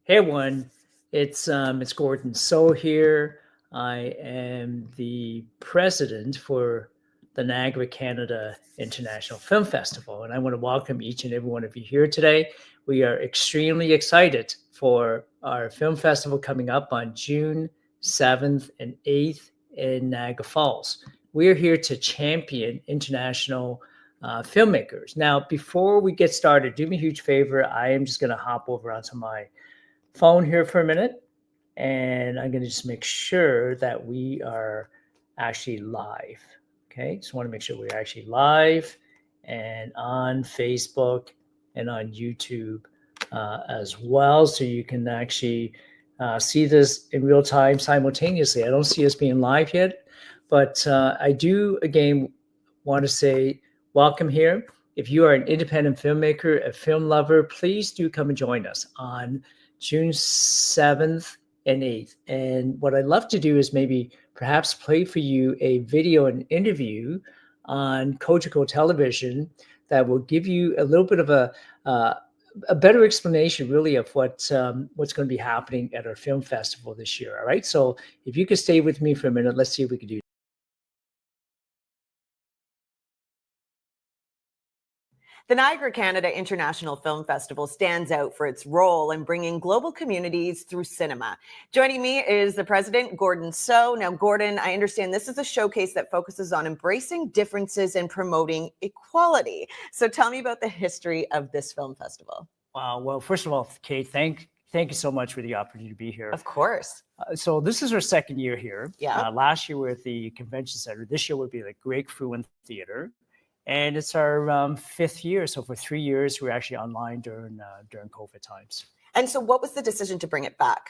Hey everyone, it's Gordon So here. I am the president for the Niagara, Canada International Film Festival, and I want to welcome each and every one of you here today. We are extremely excited for our film festival coming up on June 7th and 8th in Niagara Falls. We're here to champion international filmmakers. Now, before we get started, do me a huge favor. I am just going to hop over onto my phone here for a minute, and I'm going to just make sure that we are actually live. Okay, just want to make sure we're actually live and on Facebook and on YouTube as well, so you can actually see this in real time simultaneously. I don't see us being live yet, but I do again want to say welcome here. If you are an independent filmmaker, a film lover, please do come and join us on June 7th and 8th. And what I'd love to do is maybe perhaps play for you a video and interview on Cogeco Television that will give you a little bit of a better explanation really of what's going to be happening at our film festival this year. All right. So if you could stay with me for a minute, let's see if we can do. The Niagara Canada International Film Festival stands out for its role in bringing global communities through cinema. Joining me is the president, Gordon So. Now, Gordon, I understand this is a showcase that focuses on embracing differences and promoting equality. So tell me about the history of this film festival. Well, first of all, Kate, thank you so much for the opportunity to be here. Of course. So this is our second year here. Yeah. Last year we were at the convention center. This year would be the Great Frewin Theater. And it's our fifth year. So for 3 years, we're actually online during COVID times. And so what was the decision to bring it back?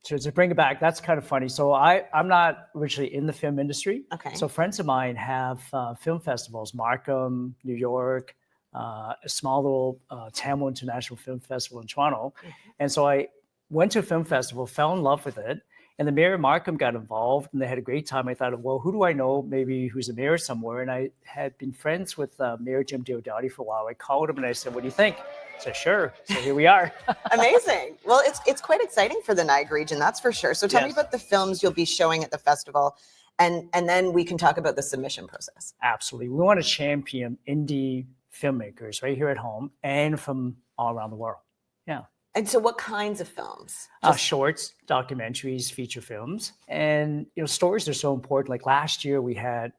So to bring it back, that's kind of funny. So I'm not originally in the film industry. Okay. So friends of mine have film festivals, Markham, New York, a small little Tamil International Film Festival in Toronto. Mm-hmm. And so I went to a film festival, fell in love with it. And the mayor of Markham got involved, and they had a great time. I thought, well, who do I know maybe who's a mayor somewhere? And I had been friends with Mayor Jim Diodati for a while. I called him and I said, what do you think? He said, sure. So here we are. Amazing. Well, it's quite exciting for the Niagara region, that's for sure. So tell me about the films you'll be showing at the festival, and then we can talk about the submission process. Absolutely. We want to champion indie filmmakers right here at home and from all around the world. Yeah. And so what kinds of films? Shorts, documentaries, feature films. And, stories are so important. Like last year, we had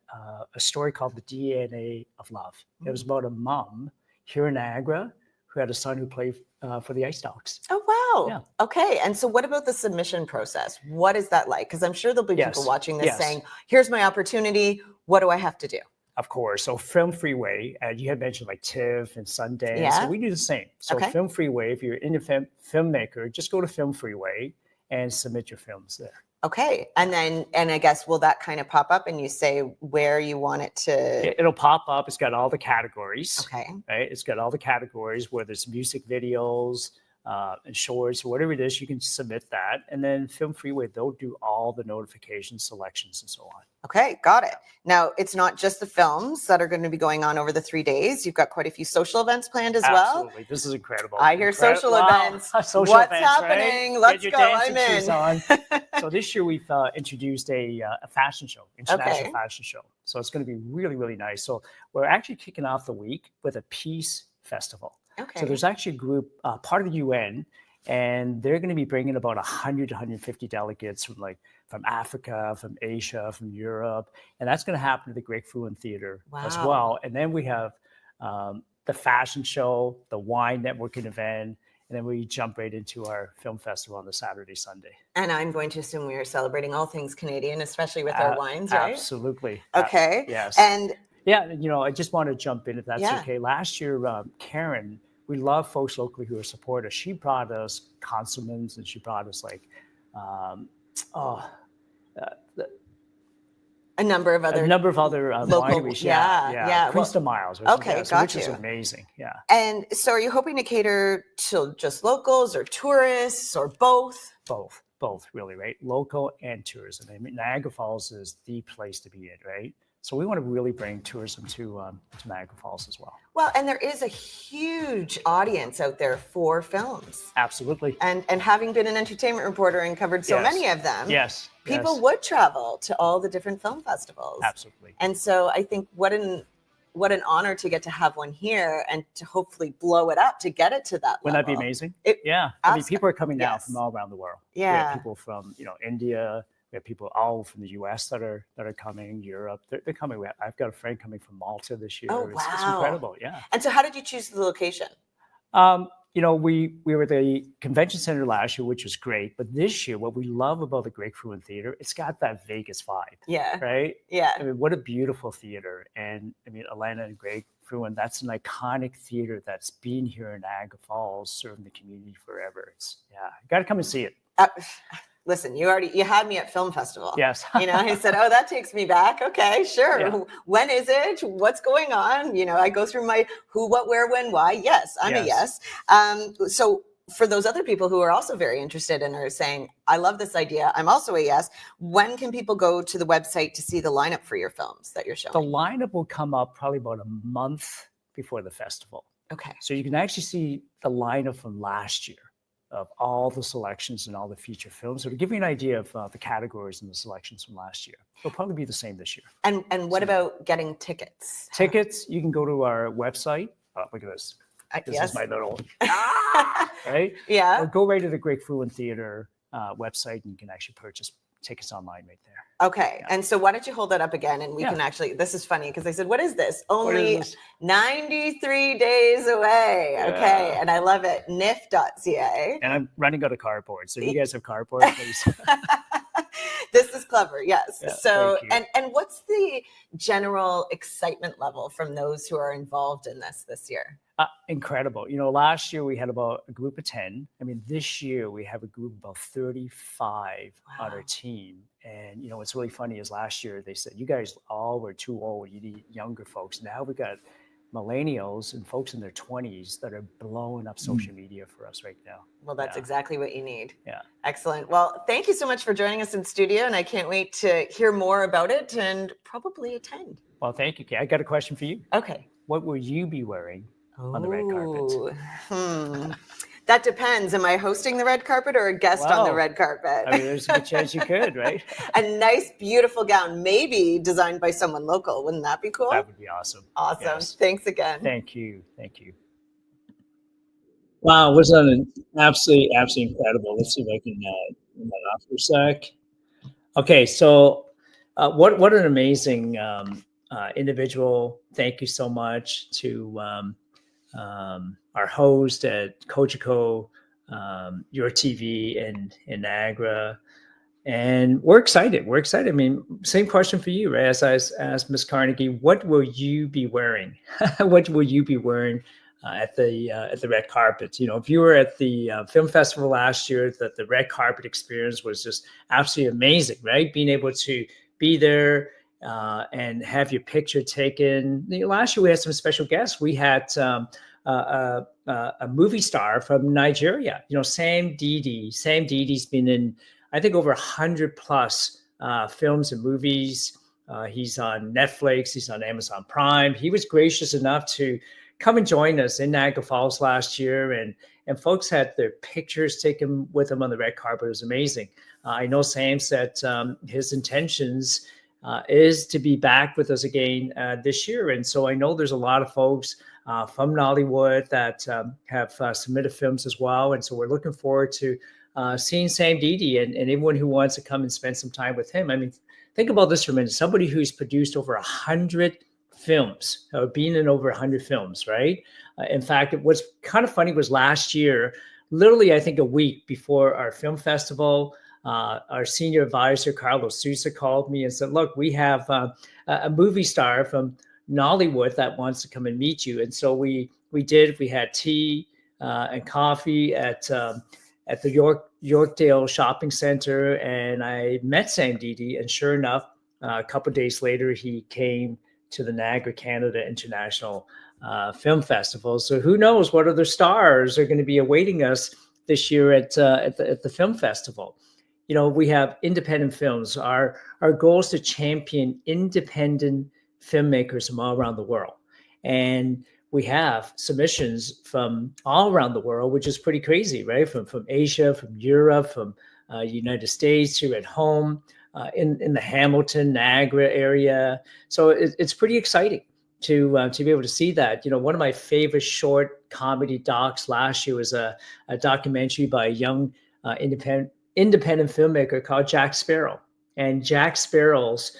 a story called The DNA of Love. Mm-hmm. It was about a mom here in Niagara who had a son who played for the Ice Dogs. Oh, wow. Yeah. Okay. And so what about the submission process? What is that like? Because I'm sure there'll be people watching this saying, here's my opportunity. What do I have to do? Of course. So Film Freeway, you had mentioned like TIFF and Sundance. Yeah. So we do the same. So Film Freeway, if you're an independent filmmaker, just go to Film Freeway and submit your films there. Okay. And I guess, will that kind of pop up and you say where you want it to? It'll pop up. It's got all the categories. Okay. Right. It's got all the categories, whether it's music videos, and shorts, whatever it is, you can submit that. And then Film Freeway, they'll do all the notifications, selections, and so on. Okay, got it. Now, it's not just the films that are going to be going on over the 3 days. You've got quite a few social events planned as well. Absolutely. This is incredible. I hear social events. Social What's events, happening? Right? Let's go. I'm in. So this year we've introduced a fashion show, international fashion show. So it's going to be really, really nice. So we're actually kicking off the week with a peace festival. Okay. So there's actually a group, part of the UN, and they're going to be bringing about 100 to 150 delegates from Africa, from Asia, from Europe. And that's going to happen at the Great Frewin Theater as well. And then we have the fashion show, the wine networking event, and then we jump right into our film festival on the Saturday, Sunday. And I'm going to assume we are celebrating all things Canadian, especially with our wines, right? Absolutely. Okay. Yes. And yeah, I just want to jump in if that's okay. Last year, Karen, we love folks locally who are supporters. She brought us consommates, and she brought us a number of other local wineries. Yeah. Priest of Miles. Which is amazing. Yeah. And so, are you hoping to cater to just locals or tourists or both? Both, really, right? Local and tourism. I mean, Niagara Falls is the place to be in, right? So we want to really bring tourism to Niagara Falls as well. Well, and there is a huge audience out there for films. Absolutely. And having been an entertainment reporter and covered so many of them, people would travel to all the different film festivals. Absolutely. And so I think what an honor to get to have one here and to hopefully blow it up to get it to that level. Wouldn't that be amazing? I mean, people are coming now from all around the world. We have people from India. We have people all from the U.S. that are coming. Europe, they're coming. I've got a friend coming from Malta this year. Oh, wow. It's incredible. Yeah. And so, how did you choose the location? We were at the convention center last year, which was great. But this year, what we love about the Great Frewin Theater, it's got that Vegas vibe. Yeah. Right. Yeah. I mean, what a beautiful theater. And I mean, Elena and Greg Frewin, that's an iconic theater that's been here in Niagara Falls, serving the community forever. You got to come and see it. Listen, you had me at film festival. Yes. He said, oh, that takes me back. Okay, sure. Yeah. When is it? What's going on? I go through my who, what, where, when, why. Yes, I'm a yes. So for those other people who are also very interested and are saying, I love this idea, I'm also a yes. When can people go to the website to see the lineup for your films that you're showing? The lineup will come up probably about a month before the festival. Okay. So you can actually see the lineup from last year of all the selections and all the feature films. So to give you an idea of the categories and the selections from last year, it'll probably be the same this year. And what about getting tickets? Tickets, you can go to our website. Oh, look at this. This is my little, right? Yeah. Or go right to the Great Frewin Theater website and you can actually purchase tickets online right there. Okay. Yeah. And so why don't you hold that up again and we can actually, this is funny because I said, what is this? Only 93 days away. Yeah. Okay. And I love it. NIF.ca. And I'm running out of cardboard. So if you guys have cardboard, please. This is clever. Yes. Yeah, so, and what's the general excitement level from those who are involved in this year? Incredible. Last year we had about a group of 10. I mean, this year we have a group of about 35 on our team. And, what's really funny is last year they said, you guys all were too old. You need younger folks. Now we got millennials and folks in their 20s that are blowing up social media for us right now. Well, that's exactly what you need. Yeah. Excellent. Well, thank you so much for joining us in studio. And I can't wait to hear more about it and probably attend. Well, thank you, Kay. I got a question for you. Okay. What will you be wearing on the red carpet? That depends. Am I hosting the red carpet or a guest on the red carpet? I mean, there's a good chance you could, right? A nice, beautiful gown, maybe designed by someone local. Wouldn't that be cool? That would be awesome. Awesome. Yes. Thanks again. Thank you. Thank you. Wow, was that absolutely incredible. Let's see if I can turn that off for a sec. Okay, so what an amazing individual. Thank you so much to our host at Cogeco, your TV in Niagara. And we're excited. I mean, same question for you, right? As I asked Ms. Carnegie, what will you be wearing? What will you be wearing at the red carpet? If you were at the film festival last year, that the red carpet experience was just absolutely amazing, right? Being able to be there and have your picture taken. Last year we had some special guests. We had a movie star from Nigeria, Sam Didi. Sam Didi's been in, I think, over 100 plus films and movies. He's on Netflix. He's on Amazon Prime. He was gracious enough to come and join us in Niagara Falls last year. And folks had their pictures taken with him on the red carpet. It was amazing. I know Sam said his intentions is to be back with us again this year. And so I know there's a lot of folks from Nollywood that have submitted films as well. And so we're looking forward to seeing Sam Didi and anyone who wants to come and spend some time with him. I mean, think about this for a minute. Somebody who's produced over 100 films, being in over 100 films, right? In fact, what's kind of funny was last year, literally, I think a week before our film festival, our senior advisor, Carlos Sousa, called me and said, look, we have a movie star from Nollywood that wants to come and meet you. And so we did. We had tea and coffee at the Yorkdale Shopping Center, and I met Sam Didi. And sure enough, a couple of days later, he came to the Niagara, Canada International Film Festival. So who knows what other stars are going to be awaiting us this year at the film festival. we have independent films. Our goal is to champion independent filmmakers from all around the world. And we have submissions from all around the world, which is pretty crazy, right? From Asia, from Europe, from United States, here at home, in the Hamilton, Niagara area. So it's pretty exciting to be able to see that. One of my favorite short comedy docs last year was a documentary by a young independent filmmaker called Jack Sparrow. And Jack Sparrow's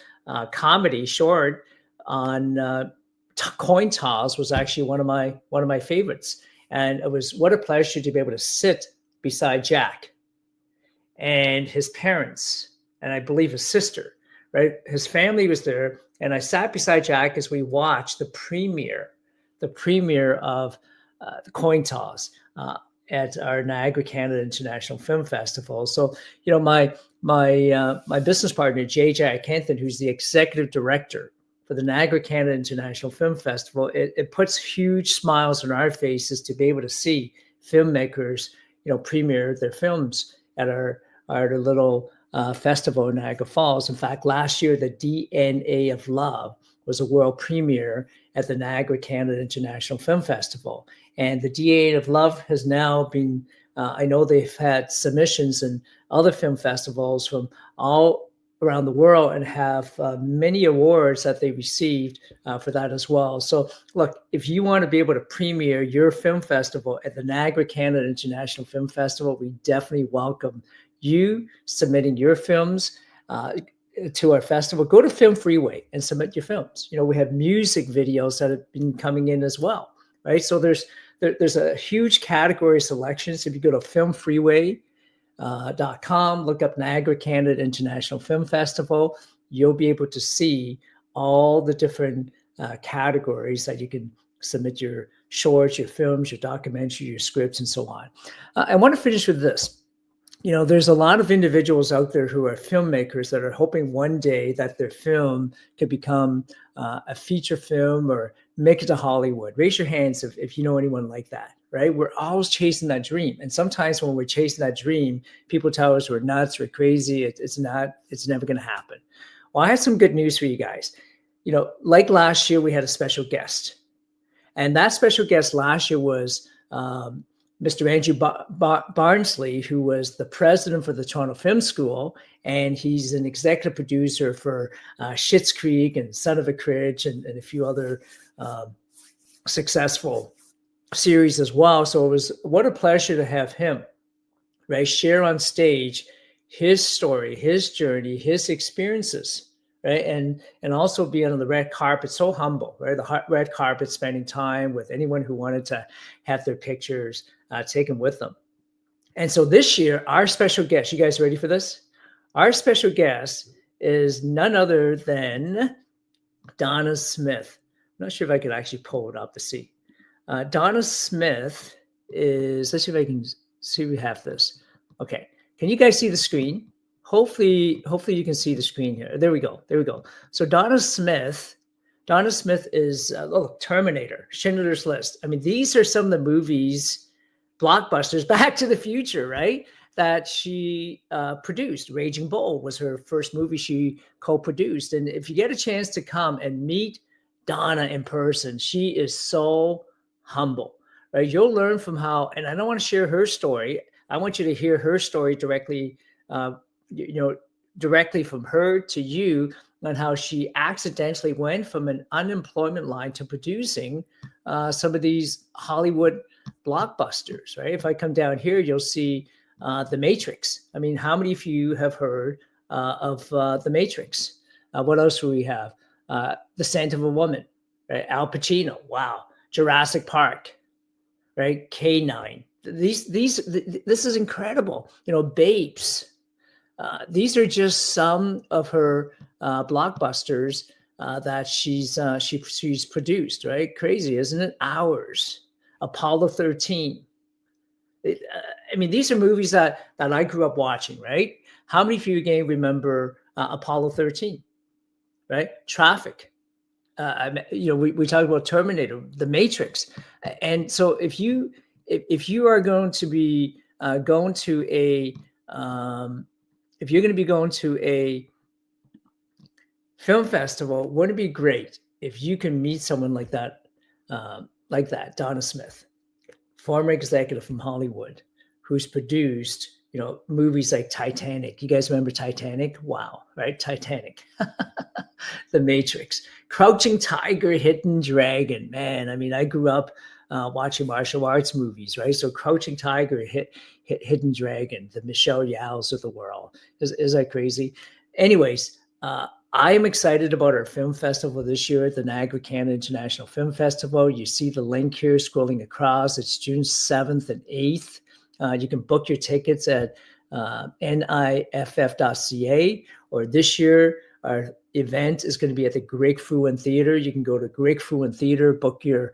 comedy short on coin toss was actually one of my favorites. And it was what a pleasure to be able to sit beside Jack and his parents, and I believe his sister, right? His family was there. And I sat beside Jack as we watched the premiere of the coin toss at our Niagara, Canada International Film Festival. So, my business partner, JJ Kenton, who's the executive director for the Niagara, Canada International Film Festival, it puts huge smiles on our faces to be able to see filmmakers, premiere their films at our little festival in Niagara Falls. In fact, last year, the DNA of Love was a world premiere at the Niagara, Canada International Film Festival. And the DNA of Love has now been, I know they've had submissions in other film festivals from all around the world and have many awards that they received for that as well. So look, if you want to be able to premiere your film festival at the Niagara, Canada International Film Festival, we definitely welcome you submitting your films to our festival. Go to Film Freeway and submit your films. We have music videos that have been coming in as well, right? So there's a huge category of selections. If you go to filmfreeway.com, look up Niagara, Canada International Film Festival, you'll be able to see all the different categories that you can submit your shorts, your films, your documentary, your scripts, and so on. I want to finish with this. There's a lot of individuals out there who are filmmakers that are hoping one day that their film could become a feature film or make it to Hollywood. Raise your hands if you know anyone like that, right? We're always chasing that dream. And sometimes when we're chasing that dream, people tell us we're nuts, we're crazy. It's never going to happen. Well, I have some good news for you guys. Like last year, we had a special guest. And that special guest last year was Mr. Andrew Barnsley, who was the president for the Toronto Film School, and he's an executive producer for Schitt's Creek and Son of a Critch and a few other successful series as well. So it was what a pleasure to have him, right, share on stage his story, his journey, his experiences, right, and also be on the red carpet, so humble, right, the red carpet, spending time with anyone who wanted to have their pictures taken with them. And so this year, our special guest, you guys ready for this? Our special guest is none other than Donna Smith. I'm not sure if I could actually pull it up to see. Donna Smith is, let's see if I can see we have this. Okay. Can you guys see the screen? Hopefully you can see the screen here. There we go. So Donna Smith is Terminator, Schindler's List. I mean, these are some of the movies, blockbusters, Back to the Future, right, that she produced. Raging Bull was her first movie she co-produced. And if you get a chance to come and meet Donna in person, she is so humble, right? You'll learn from how, and I don't want to share her story. I want you to hear her story directly, directly from her to you, on how she accidentally went from an unemployment line to producing some of these Hollywood blockbusters, right? If I come down here, you'll see The Matrix. I mean, how many of you have heard of The Matrix? What else do we have? The Scent of a Woman, right? Al Pacino. Wow. Jurassic Park, right? K9. This is incredible. Babes. These are just some of her blockbusters that she's produced, right? Crazy, isn't it? Hours, Apollo 13. These are movies that I grew up watching, right? How many of you again remember Apollo 13, right? Traffic. We talked about Terminator, The Matrix, and so if you are going to be going to if you're going to be going to a film festival, wouldn't it be great if you can meet someone like that, Donna Smith, former executive from Hollywood, who's produced, movies like Titanic. You guys remember Titanic? Wow, right? Titanic. The Matrix. Crouching Tiger, Hidden Dragon. Man, I mean, I grew up watching martial arts movies, right? So Crouching Tiger, Hidden Dragon, the Michelle Yeohs of the world. Is that crazy? Anyways, I am excited about our film festival this year at the Niagara Canada International Film Festival. You see the link here scrolling across. It's June 7th and 8th. You can book your tickets at niff.ca, or this year, our event is going to be at the Greg Frewin Theater. You can go to Greg Frewin Theater, book your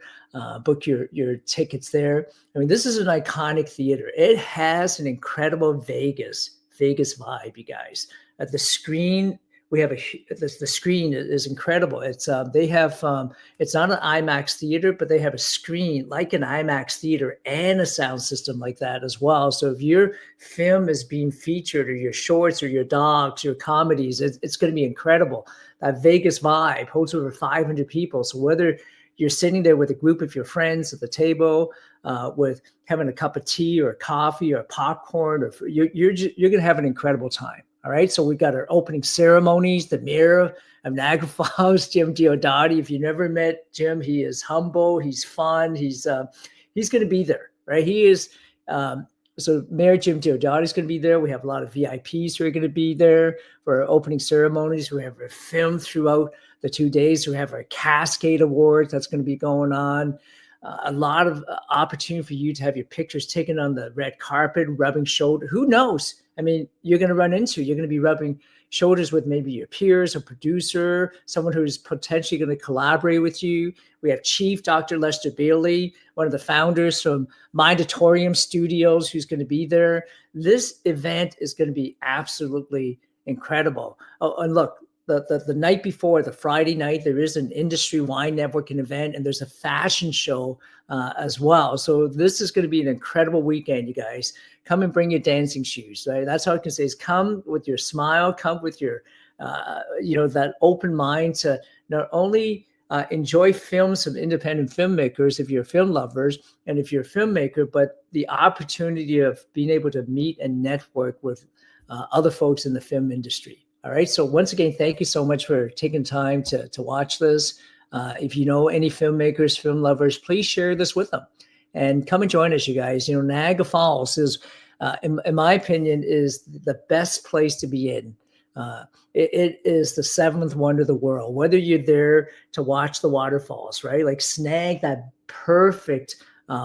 tickets there. I mean, this is an iconic theater. It has an incredible Vegas vibe, you guys. At the screen, we have the screen is incredible. It's they have it's not an IMAX theater, but they have a screen like an IMAX theater and a sound system like that as well. So if your film is being featured, or your shorts, or your docs, your comedies, it's going to be incredible. That Vegas vibe holds over 500 people. So whether you're sitting there with a group of your friends at the table, with having a cup of tea or coffee or popcorn, or you're going to have an incredible time. All right, so we've got our opening ceremonies, the mayor of Niagara Falls, Jim Diodati. If you never met Jim, he is humble, he's fun, he's going to be there, right? He is. So Mayor Jim Diodati is going to be there. We have a lot of VIPs who are going to be there for our opening ceremonies. We have a film throughout the 2 days. We have our Cascade Awards that's going to be going on. A lot of opportunity for you to have your pictures taken on the red carpet, rubbing shoulder. Who knows? I mean, you're going to be rubbing shoulders with maybe your peers, a producer, someone who's potentially going to collaborate with you. We have Chief Dr. Lester Bailey, one of the founders from Mindatorium Studios, who's going to be there. This event is going to be absolutely incredible. Oh, and look, the night before, the Friday night, there is an industry wine networking event, and there's a fashion show as well. So this is going to be an incredible weekend, you guys. Come and bring your dancing shoes, right? That's all I can say is come with your smile, come with your, that open mind to not only enjoy films from independent filmmakers, if you're film lovers and if you're a filmmaker, but the opportunity of being able to meet and network with other folks in the film industry. All right. So once again, thank you so much for taking time to watch this. If you know any filmmakers, film lovers, please share this with them and come and join us, you guys. Niagara Falls is, in my opinion, is the best place to be in. It is the seventh wonder of the world. Whether you're there to watch the waterfalls, right? Like snag that perfect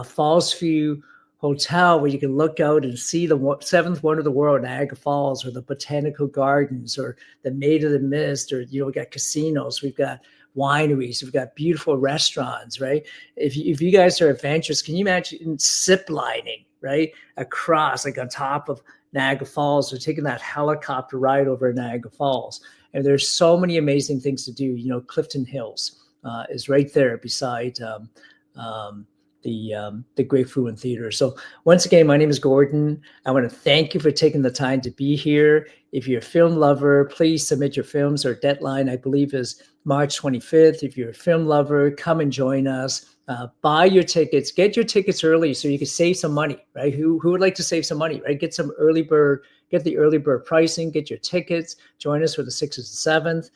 falls view hotel where you can look out and see the seventh wonder of the world, Niagara Falls, or the botanical gardens, or the Maid of the Mist, or we got casinos, we've got wineries, we've got beautiful restaurants, right? If you guys are adventurous, can you imagine zip lining, right, across, like on top of Niagara Falls, or taking that helicopter ride over Niagara Falls? And there's so many amazing things to do. Clifton Hills is right there beside the Great Frewin Theater. So once again, my name is Gordon. I want to thank you for taking the time to be here. If you're a film lover, please submit your films. Our deadline, I believe, is March 25th. If you're a film lover, come and join us. Buy your tickets. Get your tickets early so you can save some money, right? Who would like to save some money, right? Get the early bird pricing, get your tickets. Join us for the 6th and 7th.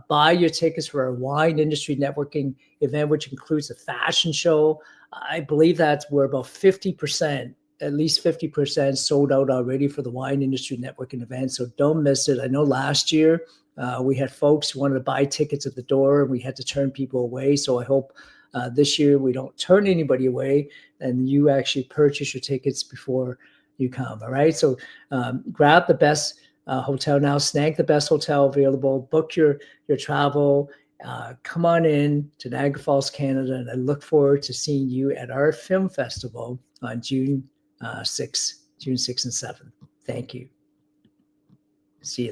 Buy your tickets for our wine industry networking event, which includes a fashion show. I believe that we're about 50%, at least 50% sold out already for the wine industry networking event. So don't miss it. I know last year we had folks who wanted to buy tickets at the door and we had to turn people away. So I hope this year we don't turn anybody away and you actually purchase your tickets before you come. All right. So grab the best hotel now, snag the best hotel available, book your travel. Come on in to Niagara Falls, Canada, and I look forward to seeing you at our film festival on June 6th and 7th. Thank you. See you.